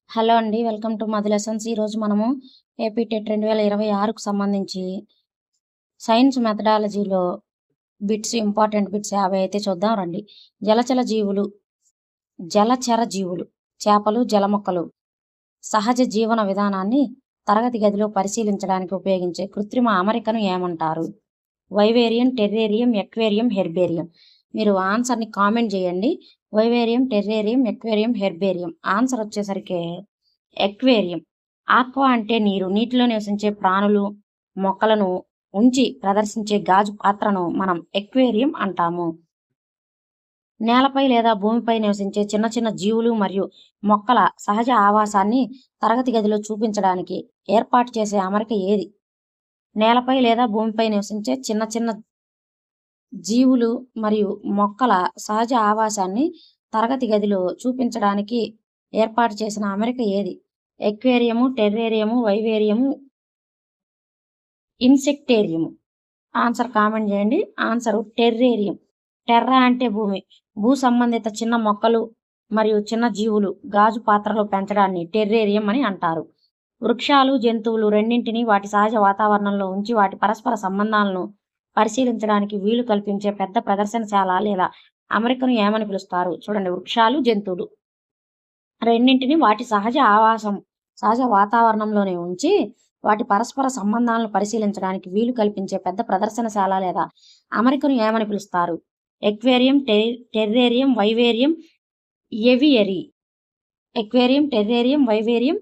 Hello అండి. Welcome to Madhu lessons. ఈరోజు మనము ఏపీ టెట్ 2026కు సంబంధించి సైన్స్ మెథడాలజీలో ఇంపార్టెంట్ బిట్స్ 50 అయితే చూద్దాం రండి. జలచర జీవులు, జలచర జీవులు, చేపలు, జలమొక్కలు సహజ జీవన విధానాన్ని తరగతి గదిలో పరిశీలించడానికి ఉపయోగించే కృత్రిమ అమరికను ఏమంటారు? వైవేరియం, టెర్రేరియం, ఎక్వేరియం, హెర్బేరియం. మీరు ఆన్సర్‌ని కామెంట్ చేయండి. వైవేరియం, టెర్రేరియం, ఎక్వేరియం, హెర్బేరియం. ఆన్సర్ వచ్చేసరికి ఎక్వేరియం. ఆక్వా అంటే నీరు. నీటిలో నివసించే ప్రాణులు, మొక్కలను ఉంచి ప్రదర్శించే గాజు పాత్రను మనం ఎక్వేరియం అంటాము. నేలపై లేదా భూమిపై నివసించే చిన్న చిన్న జీవులు మరియు మొక్కల సహజ ఆవాసాన్ని తరగతి గదిలో చూపించడానికి ఏర్పాటు చేసే అమరిక ఏది? నేలపై లేదా భూమిపై నివసించే చిన్న చిన్న జీవులు మరియు మొక్కల సహజ ఆవాసాన్ని తరగతి గదిలో చూపించడానికి ఏర్పాటు చేసిన అమరిక ఏది? ఎక్వేరియము, టెర్రేరియము, వైవేరియము, ఇన్సెక్టేరియము. ఆన్సర్ కామెంట్ చేయండి. Answer terrarium. టెర్రా అంటే భూమి. భూ సంబంధిత చిన్న మొక్కలు మరియు చిన్న జీవులు గాజు పాత్రలో పెంచడాన్ని టెర్రేరియం అని అంటారు. వృక్షాలు, జంతువులు రెండింటినీ వాటి సహజ వాతావరణంలో ఉంచి వాటి పరస్పర సంబంధాలను పరిశీలించడానికి వీలు కల్పించే పెద్ద ప్రదర్శనశాల లేదా అమరికను ఏమని పిలుస్తారు? చూడండి, వృక్షాలు, జంతువులు రెండింటినీ వాటి సహజ వాతావరణంలోనే ఉంచి వాటి పరస్పర సంబంధాలను పరిశీలించడానికి వీలు కల్పించే పెద్ద ప్రదర్శనశాల లేదా అమరికను ఏమని పిలుస్తారు? Aquarium, terrarium, vivarium, aviary. Aquarium, terrarium, vivarium,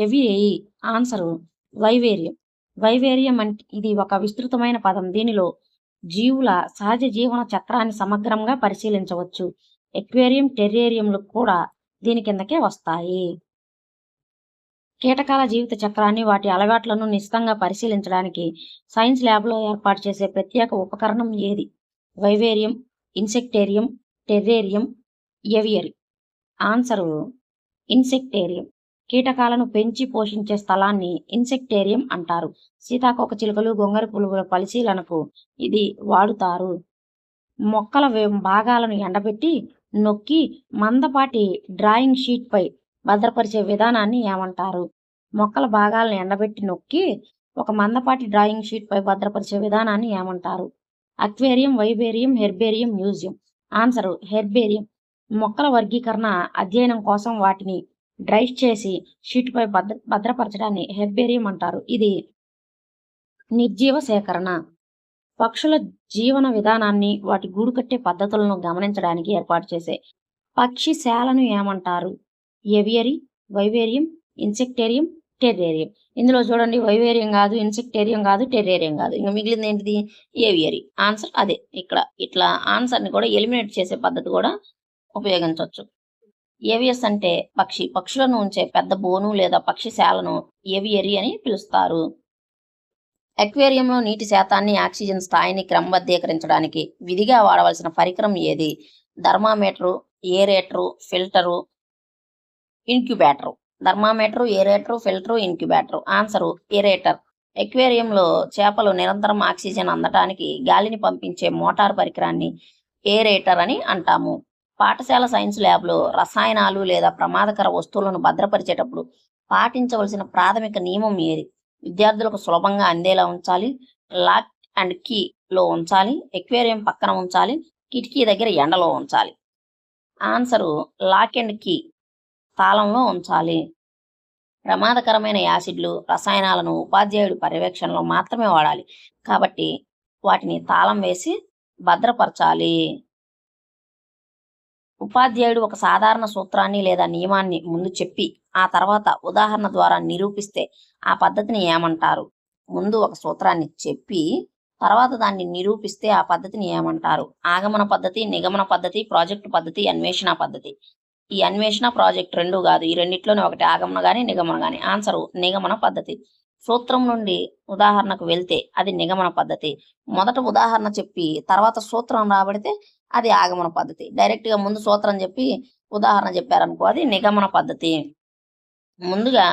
aviary. Answer vivarium. Vivarium అంటే ఇది ఒక విస్తృతమైన పదం. దీనిలో జీవుల సహజ జీవన చక్రాన్ని సమగ్రంగా పరిశీలించవచ్చు. ఎక్వేరియం, టెర్రేరియంలు కూడా దీని కిందకే వస్తాయి. కీటకాల జీవిత చక్రాన్ని, వాటి అలవాట్లను నిశితంగా పరిశీలించడానికి సైన్స్ ల్యాబ్లో ఏర్పాటు చేసే ప్రత్యేక ఉపకరణం ఏది? Vivarium, insectarium, terrarium, aviary. Answer insectarium. కీటకాలను పెంచి పోషించే స్థలాన్ని ఇన్సెక్టేరియం అంటారు. సీతాకోక చిలుకలు, గొంగళి పురుగుల పరిశీలనకు ఇది వాడుతారు. మొక్కల భాగాలను ఎండబెట్టి నొక్కి మందపాటి డ్రాయింగ్ షీట్పై భద్రపరిచే విధానాన్ని ఏమంటారు? మొక్కల భాగాలను ఎండబెట్టి నొక్కి ఒక మందపాటి డ్రాయింగ్ షీట్పై భద్రపరిచే విధానాన్ని ఏమంటారు? Aquarium, వైవేరియం, herbarium, museum. Answer herbarium. మొక్కల వర్గీకరణ అధ్యయనం కోసం వాటిని డ్రై చేసి షీట్పై భద్రపరచడాన్ని హెర్బేరియం అంటారు. ఇది నిర్జీవ సేకరణ. పక్షుల జీవన విధానాన్ని, వాటి గూడు కట్టే పద్ధతులను గమనించడానికి ఏర్పాటు చేసే పక్షిశాలను ఏమంటారు? ఎవియరీ, వైవేరియం, ఇన్సెక్టేరియం, టెర్రేరియం. ఇందులో చూడండి, వైవేరియం కాదు, ఇన్సెక్టేరియం కాదు, టెర్రేరియం కాదు. ఇంకా మిగిలింది ఏంటిది? ఏవియరీ. ఆన్సర్ అదే. ఇక్కడ ఇట్లా ఆన్సర్ని కూడా ఎలిమినేట్ చేసే పద్ధతి కూడా ఉపయోగించవచ్చు. ఏవియస్ అంటే పక్షి. పక్షులను ఉంచే పెద్ద బోను లేదా పక్షిశాలను ఏవియరీ అని పిలుస్తారు. అక్వేరియంలో నీటి శాతాన్ని, ఆక్సిజన్ స్థాయిని క్రమబద్ధీకరించడానికి విధిగా వాడవలసిన పరికరం ఏది? Thermometer, aerator, filter, incubator. Thermometer, aerator, filter, incubator. Answer aerator. ఎక్వేరియంలో చేపలు నిరంతరం ఆక్సిజన్ అందటానికి గాలిని పంపించే మోటార్ పరికరాన్ని ఏరేటర్ అని అంటాము. పాఠశాల సైన్స్ ల్యాబ్లో రసాయనాలు లేదా ప్రమాదకర వస్తువులను భద్రపరిచేటప్పుడు పాటించవలసిన ప్రాథమిక నియమం ఏది? విద్యార్థులకు సులభంగా అందేలా ఉంచాలి, లాక్ అండ్ కీలో ఉంచాలి, ఎక్వేరియం పక్కన ఉంచాలి, కిటికీ దగ్గర ఎండలో ఉంచాలి. ఆన్సరు లాక్ అండ్ కీ, తాళంలో ఉంచాలి. ప్రమాదకరమైన యాసిడ్లు, రసాయనాలను ఉపాధ్యాయుడి పర్యవేక్షణలో మాత్రమే వాడాలి. కాబట్టి వాటిని తాళం వేసి భద్రపరచాలి. ఉపాధ్యాయుడు ఒక సాధారణ సూత్రాన్ని లేదా నియమాన్ని ముందు చెప్పి ఆ తర్వాత ఉదాహరణ ద్వారా నిరూపిస్తే ఆ పద్ధతిని ఏమంటారు? ముందు ఒక సూత్రాన్ని చెప్పి తర్వాత దాన్ని నిరూపిస్తే ఆ పద్ధతిని ఏమంటారు? ఆగమన పద్ధతి, నిగమన పద్ధతి, ప్రాజెక్టు పద్ధతి, అన్వేషణ పద్ధతి. ఈ అన్వేషణ, ప్రాజెక్ట్ రెండు కాదు, ఈ రెండిట్లోనే ఒకటి ఆగమన కానీ నిగమన కానీ. ఆన్సరు నిగమన పద్ధతి. సూత్రం నుండి ఉదాహరణకు వెళ్తే అది నిగమన పద్ధతి. మొదట ఉదాహరణ చెప్పి తర్వాత సూత్రం రాబడితే అది ఆగమన పద్ధతి. డైరెక్ట్గా ముందు సూత్రం చెప్పి ఉదాహరణ చెప్పారనుకో, అది నిగమన పద్ధతి. ముందుగా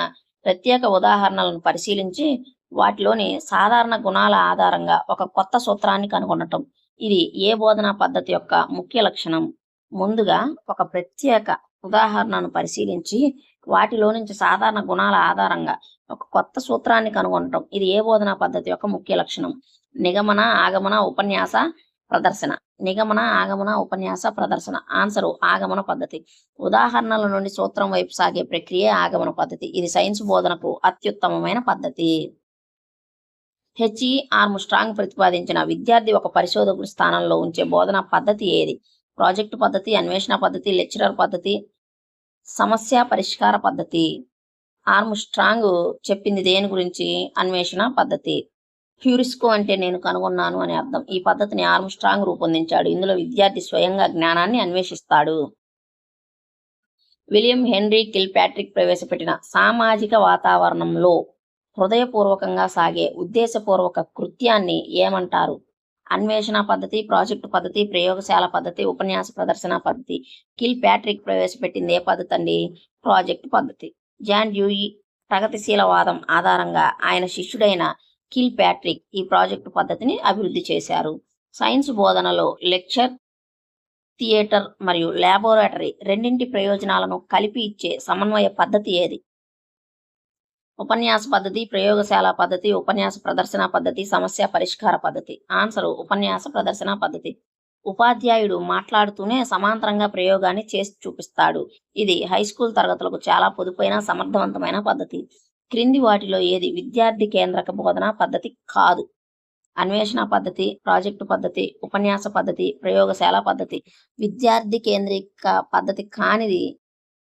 ప్రత్యేక ఉదాహరణలను పరిశీలించి వాటిలోని సాధారణ గుణాల ఆధారంగా ఒక కొత్త సూత్రాన్ని కనుగొనటం. ఇది ఏ బోధనా పద్ధతి యొక్క ముఖ్య లక్షణం? ముందుగా ఒక ప్రత్యేక ఉదాహరణను పరిశీలించి వాటిలో నుంచి సాధారణ గుణాల ఆధారంగా ఒక కొత్త సూత్రాన్ని కనుగొనటం ఇది ఏ బోధనా పద్ధతి యొక్క ముఖ్య లక్షణం. నిగమన ఆగమన ఉపన్యాస ప్రదర్శన. నిగమన ఆగమన ఉపన్యాస ప్రదర్శన. ఆన్సరు ఆగమన పద్ధతి. ఉదాహరణల నుండి సూత్రం వైపు సాగే ప్రక్రియ ఆగమన పద్ధతి. ఇది సైన్స్ బోధనకు అత్యుత్తమమైన పద్ధతి. హెచ్ఈ ఆర్మ్స్ట్రాంగ్ ప్రతిపాదించిన విద్యార్థి ఒక పరిశోధకుడి స్థానంలో ఉంచే బోధనా పద్ధతి ఏది? ప్రాజెక్టు పద్ధతి, అన్వేషణ పద్ధతి, లెక్చరర్ పద్ధతి, సమస్య పరిష్కార పద్ధతి. ఆర్మ్స్ట్రాంగ్ చెప్పింది దేని గురించి? అన్వేషణ పద్ధతి. హ్యూరిస్కో అంటే నేను కనుగొన్నాను అని అర్థం. ఈ పద్ధతిని ఆర్మ్స్ట్రాంగ్ రూపొందించాడు. ఇందులో విద్యార్థి స్వయంగా జ్ఞానాన్ని అన్వేషిస్తాడు. విలియం హెన్రీ కిల్పాట్రిక్ ప్రవేశపెట్టిన సామాజిక వాతావరణంలో హృదయపూర్వకంగా సాగే ఉద్దేశపూర్వక కృత్యాన్ని ఏమంటారు? అన్వేషణ పద్ధతి, ప్రాజెక్టు పద్ధతి, ప్రయోగశాల పద్ధతి, ఉపన్యాస ప్రదర్శన పద్ధతి. కిల్పాట్రిక్ ప్రవేశపెట్టింది ఏ పద్ధతి అండి? ప్రాజెక్టు పద్ధతి. జాన్ డ్యూయి ప్రగతిశీలవాదం ఆధారంగా ఆయన శిష్యుడైన కిల్పాట్రిక్ ఈ ప్రాజెక్టు పద్ధతిని అభివృద్ధి చేశారు. సైన్స్ బోధనలో లెక్చర్, థియేటర్ మరియు లాబొరేటరీ రెండింటి ప్రయోజనాలను కలిపి ఇచ్చే సమన్వయ పద్ధతి ఏది? ఉపన్యాస పద్ధతి, ప్రయోగశాల పద్ధతి, ఉపన్యాస ప్రదర్శన పద్ధతి, సమస్య పరిష్కార పద్ధతి. ఆన్సరు ఉపన్యాస ప్రదర్శన పద్ధతి. ఉపాధ్యాయుడు మాట్లాడుతూనే సమాంతరంగా ప్రయోగాన్ని చేసి చూపిస్తాడు. ఇది హై స్కూల్ తరగతులకు చాలా పొదుపైన సమర్థవంతమైన పద్ధతి. క్రింది వాటిలో ఏది విద్యార్థి కేంద్రక బోధనా పద్ధతి కాదు? అన్వేషణ పద్ధతి, ప్రాజెక్టు పద్ధతి, ఉపన్యాస పద్ధతి, ప్రయోగశాల పద్ధతి. విద్యార్థి కేంద్రిక పద్ధతి కానిది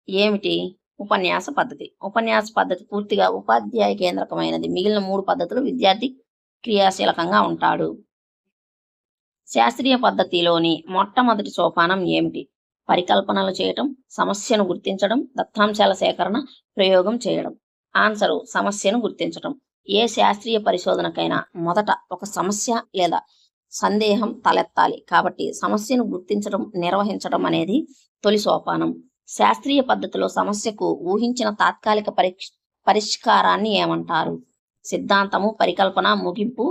ఏమిటి? ఉపన్యాస పద్ధతి. ఉపన్యాస పద్ధతి పూర్తిగా ఉపాధ్యాయ కేంద్రకమైనది. మిగిలిన 3 పద్ధతులు విద్యార్థి క్రియాశీలకంగా ఉంటాడు. శాస్త్రీయ పద్ధతిలోని మొట్టమొదటి సోపానం ఏమిటి? పరికల్పనలు చేయటం, సమస్యను గుర్తించడం, దత్తాంశాల సేకరణ, ప్రయోగం చేయడం. ఆన్సరు సమస్యను గుర్తించటం. ఏ శాస్త్రీయ పరిశోధనకైనా మొదట ఒక సమస్య లేదా సందేహం తలెత్తాలి. కాబట్టి సమస్యను గుర్తించడం, నిర్వహించడం అనేది తొలి సోపానం. శాస్త్రీయ పద్ధతిలో సమస్యకు ఊహించిన తాత్కాలిక పరిష్కారాన్ని ఏమంటారు? సిద్ధాంతము, పరికల్పన, ముగింపు,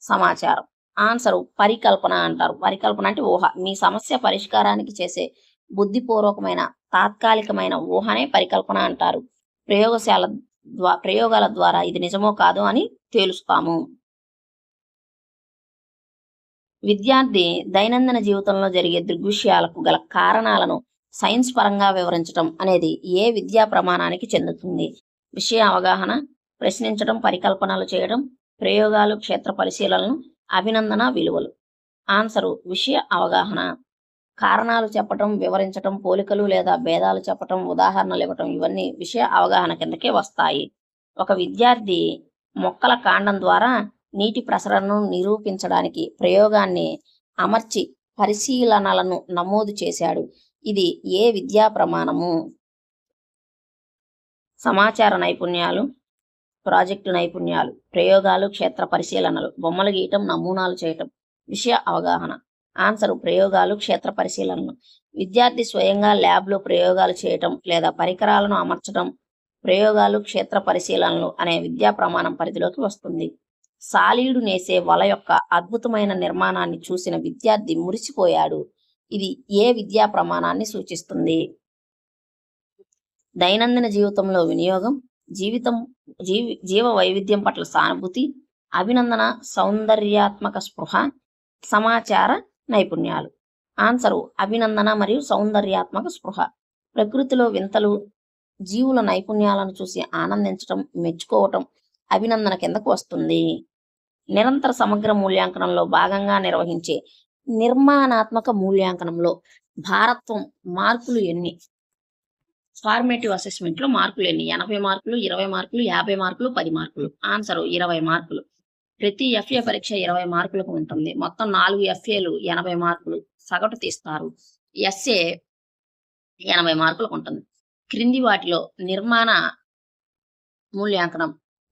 సమాచారం. ఆన్సరు పరికల్పన అంటారు. పరికల్పన అంటే ఊహ. మీ సమస్య పరిష్కారానికి చేసే బుద్ధిపూర్వకమైన తాత్కాలికమైన ఊహనే పరికల్పన అంటారు. ప్రయోగాల ద్వారా ఇది నిజమో కాదో అని తేలుస్తాము. విద్యార్థి దైనందిన జీవితంలో జరిగే దృగ్విషయాలకు గల కారణాలను సైన్స్ పరంగా వివరించడం అనేది ఏ విద్యా ప్రమాణానికి చెందుతుంది? విషయ అవగాహన, ప్రశ్నించడం, పరికల్పనలు చేయడం, ప్రయోగాలు, క్షేత్ర పరిశీలనలు, అభినందన, విలువలు. ఆన్సరు విషయ అవగాహన. కారణాలు చెప్పటం, వివరించటం, పోలికలు లేదా భేదాలు చెప్పటం, ఉదాహరణలు ఇవ్వటం ఇవన్నీ విషయ అవగాహన కిందకే వస్తాయి. ఒక విద్యార్థి మొక్కల కాండం ద్వారా నీటి ప్రసరణను నిరూపించడానికి ప్రయోగాన్ని అమర్చి పరిశీలనలను నమోదు చేశాడు. ఇది ఏ విద్యా ప్రమాణము? సమాచార నైపుణ్యాలు, ప్రాజెక్టు నైపుణ్యాలు, ప్రయోగాలు, క్షేత్ర పరిశీలనలు, బొమ్మలు గీయటం, నమూనాలు చేయటం. విషయ అవగాహన. ఆన్సరు ప్రయోగాలు, క్షేత్ర పరిశీలనలు. విద్యార్థి స్వయంగా ల్యాబ్లో ప్రయోగాలు చేయటం లేదా పరికరాలను అమర్చడం ప్రయోగాలు, క్షేత్ర పరిశీలనలు అనే విద్యా ప్రమాణం పరిధిలోకి వస్తుంది. సాలీడు నేసే వల యొక్క అద్భుతమైన నిర్మాణాన్ని చూసిన విద్యార్థి మురిసిపోయాడు. ఇది ఏ విద్యా ప్రమాణాన్ని సూచిస్తుంది? దైనందిన జీవితంలో వినియోగం, జీవ వైవిధ్యం పట్ల సానుభూతి, అభినందన, సౌందర్యాత్మక స్పృహ, సమాచార నైపుణ్యాలు. ఆన్సరు అభినందన మరియు సౌందర్యాత్మక స్పృహ. ప్రకృతిలో వింతలు, జీవుల నైపుణ్యాలను చూసి ఆనందించటం, మెచ్చుకోవటం అభినందన కిందకు వస్తుంది. నిరంతర సమగ్ర మూల్యాంకనంలో భాగంగా నిర్వహించే నిర్మాణాత్మక మూల్యాంకనంలో భారత్వం మార్కులు ఎన్ని? ఫార్మేటివ్ అసెస్మెంట్లో మార్కులు ఎన్ని? 80 మార్కులు, 20 మార్కులు, 50 మార్కులు, 10 మార్కులు. ఆన్సరు 20 మార్కులు. ప్రతి ఎఫ్ఏ పరీక్ష 20 మార్కులకు ఉంటుంది. మొత్తం 4 ఎఫ్ఏలు 80 మార్కులు సగటు తీస్తారు. ఎస్ఏ 80 మార్కులకు ఉంటుంది. క్రింది వాటిలో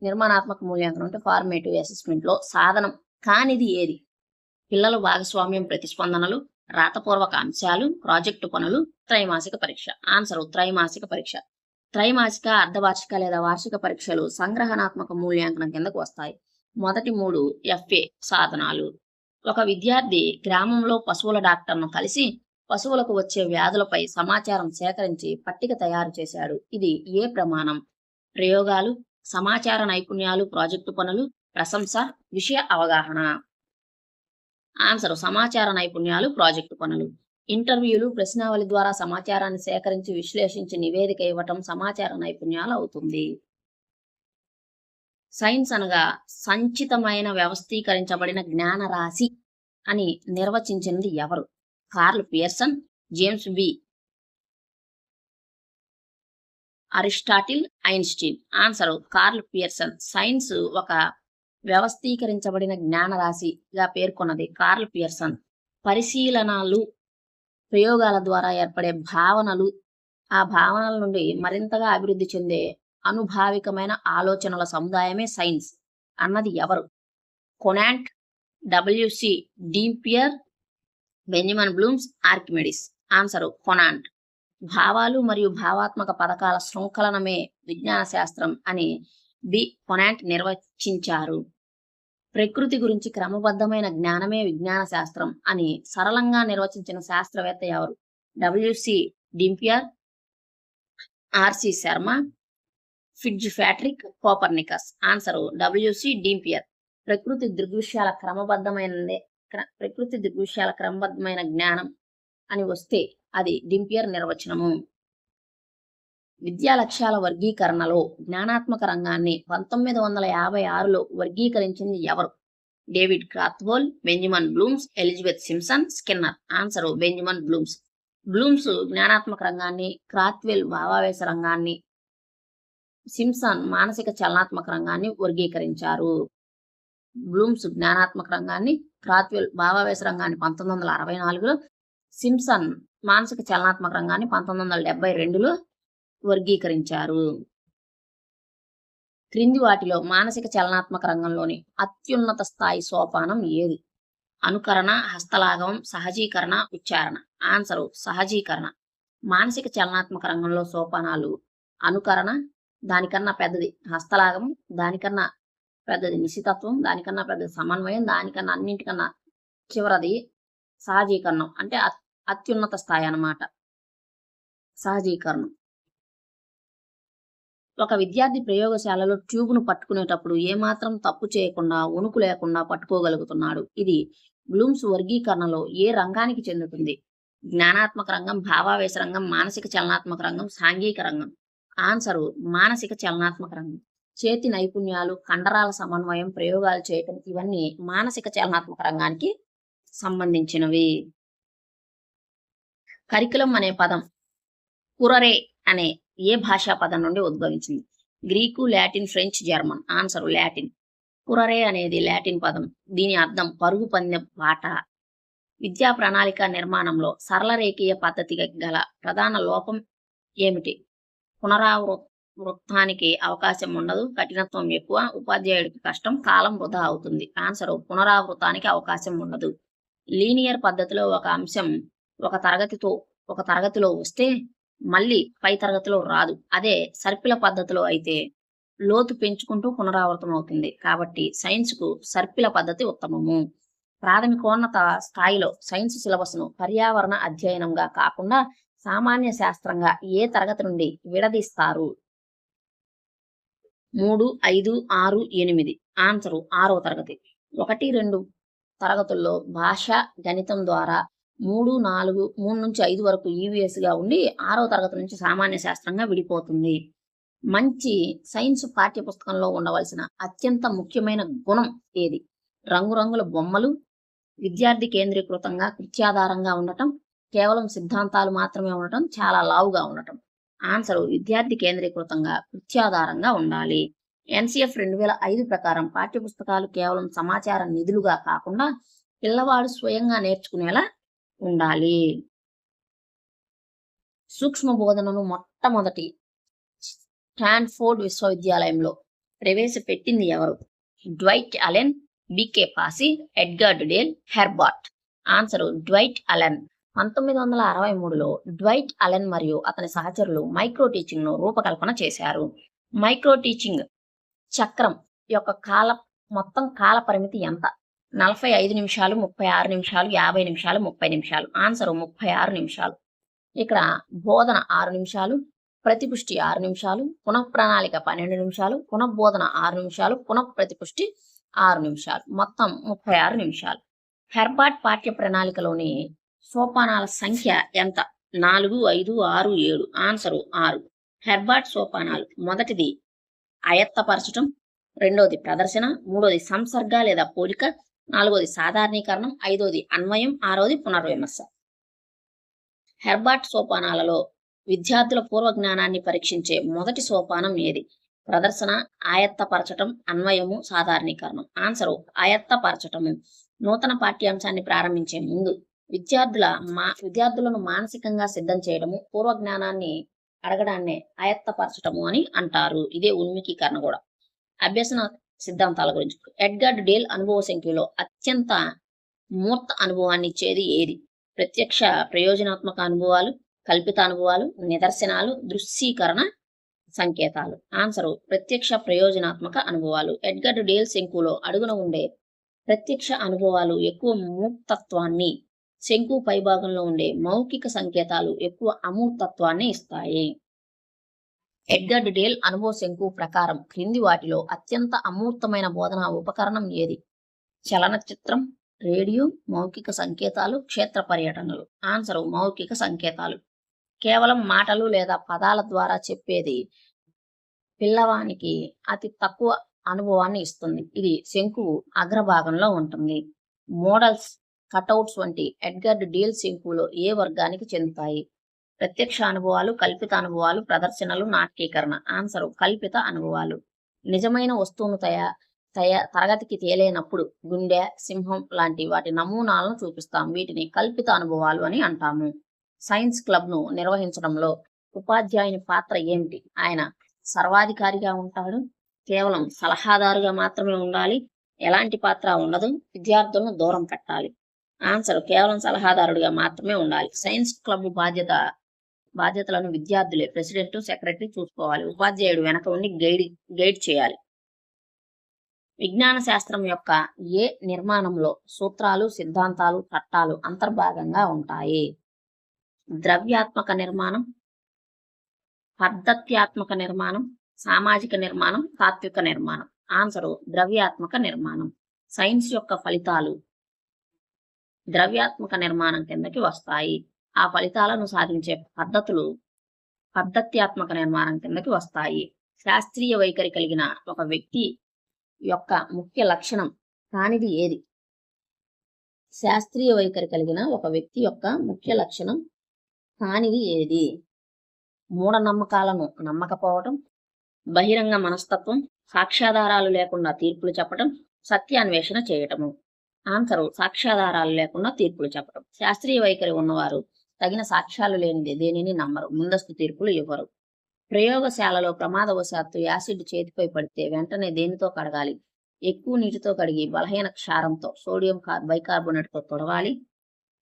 నిర్మాణాత్మక మూల్యాంకనం అంటే ఫార్మేటివ్ అసెస్మెంట్లో సాధనం కానిది ఏది? పిల్లల భాగస్వామ్యం, ప్రతిస్పందనలు, రాతపూర్వక అంశాలు, ప్రాజెక్టు పనులు, త్రైమాసిక పరీక్ష. ఆన్సరు త్రైమాసిక పరీక్ష. త్రైమాసిక, అర్ధవార్షిక లేదా వార్షిక పరీక్షలు సంగ్రహణాత్మక మూల్యాంకనం కిందకు వస్తాయి. మొదటి 3 ఎఫ్ఏ సాధనాలు. ఒక విద్యార్థి గ్రామంలో పశువుల డాక్టర్ను కలిసి పశువులకు వచ్చే వ్యాధులపై సమాచారం సేకరించి పట్టిక తయారు చేశాడు. ఇది ఏ ప్రమాణం? ప్రయోగాలు, సమాచార నైపుణ్యాలు, ప్రాజెక్టు పనులు, ప్రశంస, విషయ అవగాహన. ఆన్సర్ సమాచార నైపుణ్యాలు, ప్రాజెక్టు పనులు. ఇంటర్వ్యూలు, ప్రశ్నావళి ద్వారా సమాచారాన్ని సేకరించి విశ్లేషించి నివేదిక ఇవ్వటం సమాచార నైపుణ్యాలు అవుతుంది. సైన్స్ అనగా సంచితమైన వ్యవస్థీకరించబడిన జ్ఞానరాశి అని నిర్వచించినది ఎవరు? Karl Pearson, James B Aristotle, Einstein. Answer Karl Pearson. Science ఒక వ్యవస్థీకరించబడిన జ్ఞానరాశిగా పేర్కొన్నది కార్ల్ పియర్సన్. పరిశీలనలు, ప్రయోగాల ద్వారా ఏర్పడే భావనలు, ఆ భావనల నుండి మరింతగా అభివృద్ధి చెందే అనుభావికమైన ఆలోచనల సముదాయమే సైన్స్ అన్నది ఎవరు? Conant, W C Dampier, Benjamin Blooms, Archimedes. Answer Conant. భావాలు మరియు భావాత్మక పథకాల శృంఖలనమే విజ్ఞాన శాస్త్రం అని బి కొనాంట్ నిర్వచించారు. ప్రకృతి గురించి క్రమబద్ధమైన జ్ఞానమే విజ్ఞాన శాస్త్రం అని సరళంగా నిర్వచించిన శాస్త్రవేత్త ఎవరు? W C Dampier, R C Sharma, Fitzpatrick, Copernicus. Answer W C Dampier. ప్రకృతి దృగ్విషయాల క్రమబద్ధమైన జ్ఞానం అని వస్తే అది డింపియర్ నిర్వచనము. విద్యా లక్ష్యాల వర్గీకరణలో జ్ఞానాత్మక రంగాన్ని 1956లో వర్గీకరించింది ఎవరు? David Krathwohl, Benjamin Blooms, Elizabeth Simpson, Skinner. Answer Benjamin Blooms. Blooms జ్ఞానాత్మక రంగాన్ని, క్రాత్వెల్ భావావేశ రంగాన్ని, సింప్సన్ మానసిక చలనాత్మక రంగాన్ని వర్గీకరించారు. బ్లూమ్స్ జ్ఞానాత్మక రంగాన్ని, క్రాత్వెల్ భావావేశ రంగాన్ని 1964లో, సింప్సన్ మానసిక చలనాత్మక రంగాన్ని 1972లో వర్గీకరించారు. క్రింది వాటిలో మానసిక చలనాత్మక రంగంలోని అత్యున్నత స్థాయి సోపానం ఏది? అనుకరణ, హస్తలాఘవం, సహజీకరణ, ఉచ్చారణ. ఆన్సర్ సహజీకరణ. మానసిక చలనాత్మక రంగంలో సోపానాలు అనుకరణ, దానికన్నా పెద్దది హస్తలాఘవం, దానికన్నా పెద్దది నిశితత్వం, దానికన్నా పెద్దది సమన్వయం, దానికన్నా అన్నింటికన్నా చివరది సహజీకరణం. అంటే అత్యున్నత స్థాయి అన్నమాట సహజీకరణం. ఒక విద్యార్థి ప్రయోగశాలలో ట్యూబ్ను పట్టుకునేటప్పుడు ఏమాత్రం తప్పు చేయకుండా, వణుకు లేకుండా పట్టుకోగలుగుతున్నాడు. ఇది బ్లూమ్స్ వర్గీకరణలో ఏ రంగానికి చెందుతుంది? జ్ఞానాత్మక రంగం, భావావేశ రంగం, మానసిక చలనాత్మక రంగం, సాంఘిక రంగం. ఆన్సరు మానసిక చలనాత్మక రంగం. చేతి నైపుణ్యాలు, కండరాల సమన్వయం, ప్రయోగాలు చేయటం ఇవన్నీ మానసిక చలనాత్మక రంగానికి సంబంధించినవి. కరికులం అనే పదం కురరే అనే ఏ భాషా పదం నుండి ఉద్భవించింది? Greek, Latin, French, German. Answer Latin. కురరే అనేది లాటిన్ పదం. దీని అర్థం పరుగు పందెం బాట. విద్యా ప్రణాళిక నిర్మాణంలో సరళ రేఖీయ పద్ధతికి గల ప్రధాన లోపం ఏమిటి? పునరావృతానికి అవకాశం ఉండదు, కఠినత్వం ఎక్కువ, ఉపాధ్యాయుడికి కష్టం, కాలం వృధా అవుతుంది. ఆన్సర్ పునరావృతానికి అవకాశం ఉండదు. లీనియర్ పద్ధతిలో ఒక అంశం ఒక తరగతిలో వస్తే మళ్ళీ పై తరగతిలో రాదు. అదే సర్పిల పద్ధతిలో అయితే లోతు పెంచుకుంటూ పునరావృతం అవుతుంది. కాబట్టి సైన్స్కు సర్పిల పద్ధతి ఉత్తమము. ప్రాథమికోన్నత స్థాయిలో సైన్స్ సిలబస్ను పర్యావరణ అధ్యయనంగా కాకుండా సామాన్య శాస్త్రంగా ఏ తరగతి నుండి విడదీస్తారు? 3, 5, 6, 8. ఆన్సరు 6వ తరగతి. 1, 2 తరగతుల్లో భాష, గణితం ద్వారా 3, 4, 3 నుంచి 5 వరకు ఈవీఎస్గా ఉండి 6వ తరగతి నుంచి సామాన్య శాస్త్రంగా విడిపోతుంది. మంచి సైన్స్ పాఠ్యపుస్తకంలో ఉండవలసిన అత్యంత ముఖ్యమైన గుణం ఏది? రంగురంగుల బొమ్మలు, విద్యార్థి కేంద్రీకృతంగా కృత్యాధారంగా ఉండటం, కేవలం సిద్ధాంతాలు మాత్రమే ఉండటం, చాలా లావుగా ఉండటం. ఆన్సర్ విద్యార్థి కేంద్రీకృతంగా కృత్యాధారంగా ఉండాలి. ఎన్సిఎఫ్ 2005 ప్రకారం పాఠ్యపుస్తకాలు కేవలం సమాచార నిధులుగా కాకుండా పిల్లవాడు స్వయంగా నేర్చుకునేలా ఉండాలి. సూక్ష్మ బోధనను మొట్టమొదటి స్టాన్ఫోర్డ్ విశ్వవిద్యాలయంలో ప్రవేశపెట్టింది ఎవరు? Dwight Allen, B K Passi, Edgar Dale, Herbert. Answer Dwight Allen. 1963లో డ్వైట్ అలెన్ మరియు అతని సహచరులు మైక్రో టీచింగ్ ను రూపకల్పన చేశారు. మైక్రో టీచింగ్ చక్రం యొక్క మొత్తం కాల పరిమితి ఎంత? 45 నిమిషాలు, 36 నిమిషాలు, 50 నిమిషాలు, 30 నిమిషాలు. ఆన్సర్ 36 నిమిషాలు. ఇక్కడ బోధన 6 నిమిషాలు, ప్రతిపుష్టి 6 నిమిషాలు, పునఃప్రణాళిక 12 నిమిషాలు, పునఃబోధన 6 నిమిషాలు, పునఃప్రతిపుష్టి 6 నిమిషాలు. మొత్తం 36 నిమిషాలు. హెర్బార్ట్ పాఠ్య ప్రణాళికలోని సోపానాల సంఖ్య ఎంత? 4, 5, 6, 7. ఆన్సరు 6. హెర్బార్ట్ సోపానాలు: మొదటిది ఆయత్తపరచటం, రెండోది ప్రదర్శన, మూడోది సంసర్గ లేదా పోలిక, నాలుగోది సాధారణీకరణం, ఐదోది అన్వయం, ఆరోది పునర్విమర్శ. హెర్బార్ట్ సోపానాలలో విద్యార్థుల పూర్వ జ్ఞానాన్ని పరీక్షించే మొదటి సోపానం ఏది? ప్రదర్శన, ఆయత్తపరచటం, అన్వయము, సాధారణీకరణం. ఆన్సరు ఆయత్తపరచటము. నూతన పాఠ్యాంశాన్ని ప్రారంభించే ముందు విద్యార్థులను మానసికంగా సిద్ధం చేయడము, పూర్వ జ్ఞానాన్ని అడగడాన్నే ఆయత్తపరచటము అని అంటారు. ఇదే ఉన్ముఖీకరణ కూడా. అభ్యసన సిద్ధాంతాల గురించి ఎడ్గర్డ్ డేల్ అనుభవ సంఖ్యలో అత్యంత మూర్త అనుభవాన్ని ఇచ్చేది ఏది? ప్రత్యక్ష ప్రయోజనాత్మక అనుభవాలు, కల్పిత అనుభవాలు, నిదర్శనాలు, దృశ్యీకరణ సంకేతాలు. ఆన్సరు ప్రత్యక్ష ప్రయోజనాత్మక అనుభవాలు. ఎడ్గర్డ్ డేల్ శంకులో అడుగున ఉండే ప్రత్యక్ష అనుభవాలు ఎక్కువ మూర్తత్వాన్ని, శంకు పైభాగంలో ఉండే మౌఖిక సంకేతాలు ఎక్కువ అమూర్తత్వాన్ని ఇస్తాయి. ఎడ్గర్డ్ డేల్ అనుభవ శంకు ప్రకారం క్రింది వాటిలో అత్యంత అమూర్తమైన బోధనా ఉపకరణం ఏది? చలనచిత్రం, రేడియో, మౌఖిక సంకేతాలు, క్షేత్ర పర్యటనలు. ఆన్సరు మౌఖిక సంకేతాలు. కేవలం మాటలు లేదా పదాల ద్వారా చెప్పేది పిల్లవానికి అతి తక్కువ అనుభవాన్ని ఇస్తుంది. ఇది శంకువు అగ్రభాగంలో ఉంటుంది. మోడల్స్, కటౌట్స్ వంటి ఎడ్గర్డ్ డేల్ శంకులో ఏ వర్గానికి చెందుతాయి? ప్రత్యక్ష అనుభవాలు, కల్పిత అనుభవాలు, ప్రదర్శనలు, నాట్యీకరణ. ఆన్సరు కల్పిత అనుభవాలు. నిజమైన వస్తువును తరగతికి తేలేనప్పుడు గుండె, సింహం లాంటి వాటి నమూనాలను చూపిస్తాం. వీటిని కల్పిత అనుభవాలు అని అంటాము. సైన్స్ క్లబ్ ను నిర్వహించడంలో ఉపాధ్యాయుని పాత్ర ఏమిటి? ఆయన సర్వాధికారిగా ఉంటాడు, కేవలం సలహాదారుగా మాత్రమే ఉండాలి, ఎలాంటి పాత్ర ఉండదు, విద్యార్థులను దూరం పెట్టాలి. ఆన్సర్ కేవలం సలహాదారుడిగా మాత్రమే ఉండాలి. సైన్స్ క్లబ్ బాధ్యతలను విద్యార్థులే, ప్రెసిడెంట్, సెక్రటరీ చూసుకోవాలి. ఉపాధ్యాయుడు వెనక ఉండి గైడ్ చేయాలి. విజ్ఞాన శాస్త్రం యొక్క ఏ నిర్మాణంలో సూత్రాలు, సిద్ధాంతాలు, చట్టాలు అంతర్భాగంగా ఉంటాయి? ద్రవ్యాత్మక నిర్మాణం, పద్ధత్యాత్మక నిర్మాణం, సామాజిక నిర్మాణం, తాత్విక నిర్మాణం. ఆన్సరు ద్రవ్యాత్మక నిర్మాణం. సైన్స్ యొక్క ఫలితాలు ద్రవ్యాత్మక నిర్మాణం కిందకి వస్తాయి. ఆ ఫలితాలను సాధించే పద్ధతులు పద్ధత్యాత్మక నిర్మాణం కిందకి వస్తాయి. శాస్త్రీయ వైఖరి కలిగిన ఒక వ్యక్తి యొక్క ముఖ్య లక్షణం కానిది ఏది? శాస్త్రీయ వైఖరి కలిగిన ఒక వ్యక్తి యొక్క ముఖ్య లక్షణం కానిది ఏది? మూఢనమ్మకాలను నమ్మకపోవటం, బహిరంగ మనస్తత్వం, సాక్ష్యాధారాలు లేకుండా తీర్పులు చెప్పటం, సత్యాన్వేషణ చేయటము. ఆన్సరు సాక్ష్యాధారాలు లేకుండా తీర్పులు చెప్పటం. శాస్త్రీయ వైఖరి ఉన్నవారు తగిన సాక్ష్యాలు లేనిది దేనిని నమ్మరు, ముందస్తు తీర్పులు ఇవ్వరు. ప్రయోగశాలలో ప్రమాదవశాత్తు యాసిడ్ చేతిపై పడితే వెంటనే దేనితో కడగాలి? ఎక్కువ నీటితో కడిగి బలహీన క్షారంతో, సోడియం బైకార్బోనేట్తో తుడవాలి,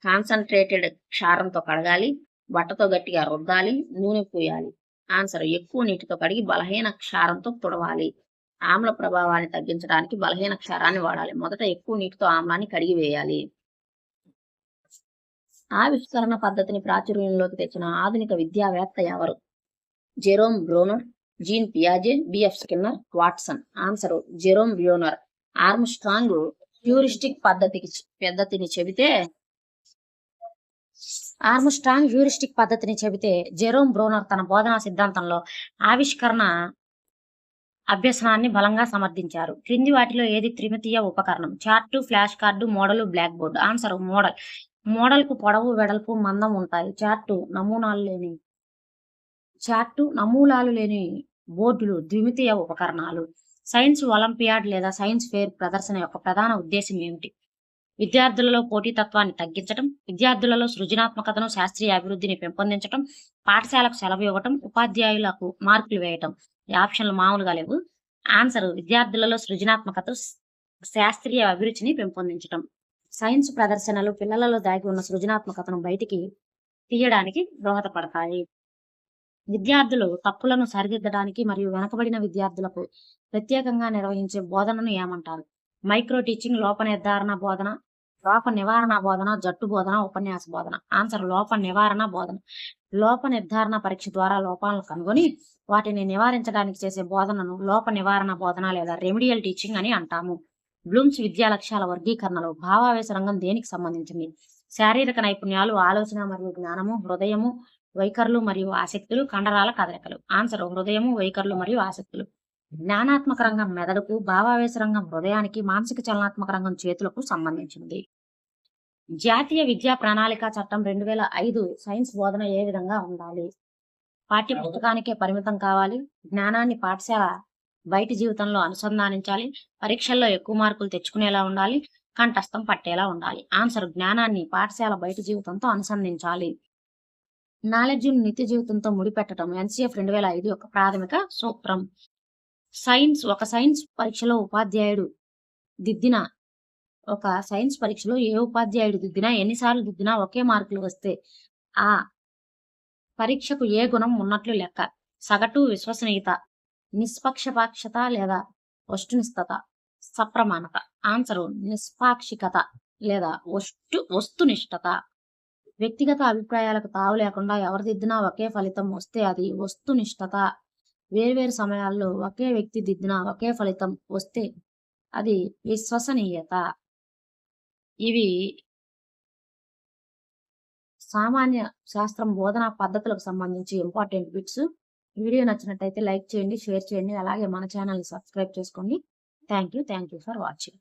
కాన్సన్ట్రేటెడ్ క్షారంతో కడగాలి, బట్టతో గట్టిగా రుద్దాలి, నూనె పూయాలి. ఆన్సర్ ఎక్కువ నీటితో కడిగి బలహీన క్షారంతో తుడవాలి. ఆమ్ల ప్రభావాన్ని తగ్గించడానికి బలహీన క్షారాన్ని వాడాలి. మొదట ఎక్కువ నీటితో ఆమ్లాన్ని కడిగి వేయాలి. ఆవిష్కరణ పద్ధతిని ప్రాచుర్యంలోకి తెచ్చిన ఆధునిక విద్యావేత్త ఎవరు? జెరోమ్ బ్రోనర్, జీన్ పియాజే, B F Skinner, Watson. Answer Jerome Bruner. Armstrong heuristic పద్ధతిని చెబితే జెరోమ్ బ్రోనర్ తన బోధనా సిద్ధాంతంలో ఆవిష్కరణ అభ్యసనాన్ని బలంగా సమర్థించారు. క్రింది వాటిలో ఏది త్రిమితీయ ఉపకరణం? Chart, flash card, model, black board. Answer model. మోడల్కు పొడవు, వెడల్పు, మందం ఉంటాయి. చార్టు నమూనాలు లేని బోర్డులు ద్విమితీయ ఉపకరణాలు. సైన్స్ ఒలింపియాడ్ లేదా సైన్స్ ఫేర్ ప్రదర్శన యొక్క ప్రధాన ఉద్దేశం ఏమిటి? విద్యార్థులలో పోటీతత్వాన్ని తగ్గించడం, విద్యార్థులలో సృజనాత్మకతను, శాస్త్రీయ అభివృద్ధిని పెంపొందించడం, పాఠశాలకు సెలవు ఇవ్వటం, ఉపాధ్యాయులకు మార్కులు వేయటం. ఈ ఆప్షన్లు మామూలుగా లేవు. ఆన్సర్ విద్యార్థులలో సృజనాత్మకత, శాస్త్రీయ అభిరుచిని పెంపొందించటం. సైన్స్ ప్రదర్శనలు పిల్లలలో దాగి ఉన్న సృజనాత్మకతను బయటికి తీయడానికి దోహదపడతాయి. విద్యార్థులు తప్పులను సరిదిద్దడానికి మరియు వెనకబడిన విద్యార్థులకు ప్రత్యేకంగా నిర్వహించే బోధనను ఏమంటారు? మైక్రో టీచింగ్, లోప నిర్ధారణ బోధన, లోప నివారణ బోధన, జట్టు బోధన, ఉపన్యాస బోధన. ఆన్సర్ లోప నివారణ బోధన. లోప నిర్ధారణ పరీక్ష ద్వారా లోపాలను కనుగొని వాటిని నివారించడానికి చేసే బోధనను లోప నివారణ బోధన లేదా రెమిడియల్ టీచింగ్ అని అంటాము. బ్లూమ్స్ విద్యా లక్ష్యాల వర్గీకరణలో భావావేశ రంగం దేనికి సంబంధించింది? శారీరక నైపుణ్యాలు, ఆలోచన మరియు జ్ఞానము, హృదయము, వైఖరులు మరియు ఆసక్తులు, కండరాల కదలికలు. ఆన్సర్ హృదయము, వైఖరులు మరియు ఆసక్తులు. జ్ఞానాత్మక రంగం మెదడుకు, భావావేశ రంగం హృదయానికి, మానసిక చలనాత్మక రంగం చేతులకు సంబంధించినది. జాతీయ విద్యా ప్రణాళిక చట్టం 2005 సైన్స్ బోధన ఏ విధంగా ఉండాలి? పాఠ్య పుస్తకానికే పరిమితం కావాలి, జ్ఞానాన్ని పాఠశాల బయటి జీవితంలో అనుసంధానించాలి, పరీక్షల్లో ఎక్కువ మార్కులు తెచ్చుకునేలా ఉండాలి, కంఠస్థం పట్టేలా ఉండాలి. ఆన్సర్ జ్ఞానాన్ని పాఠశాల బయటి జీవితంతో అనుసంధించాలి. నాలెడ్జ్ నిత్య జీవితంతో ముడిపెట్టడం NCF 2005 యొక్క ప్రాథమిక సూత్రం. ఒక సైన్స్ పరీక్షలో ఏ ఉపాధ్యాయుడు దిద్దినా, ఎన్నిసార్లు దిద్దినా ఒకే మార్కులు వస్తే ఆ పరీక్షకు ఏ గుణం ఉన్నట్లు లెక్క? సగటు, విశ్వసనీయత, నిష్పక్షపాక్షత లేదా వస్తునిష్టత, సప్రమాణత. ఆన్సరు నిష్పాక్షికత లేదా వస్తునిష్టత. వ్యక్తిగత అభిప్రాయాలకు తావు లేకుండా ఎవరు దిద్దినా ఒకే ఫలితం వస్తే అది వస్తునిష్టత. వేర్వేరు సమయాల్లో ఒకే వ్యక్తి దిద్దినా ఒకే ఫలితం వస్తే అది విశ్వసనీయత. ఇవి సామాన్య శాస్త్రం బోధనా పద్ధతులకు సంబంధించి ఇంపార్టెంట్ బిట్స్. వీడియో నచ్చినట్టయితే లైక్ చేయండి, షేర్ చేయండి, అలాగే మన ఛానల్ని సబ్స్క్రైబ్ చేసుకోండి. Thank you for watching.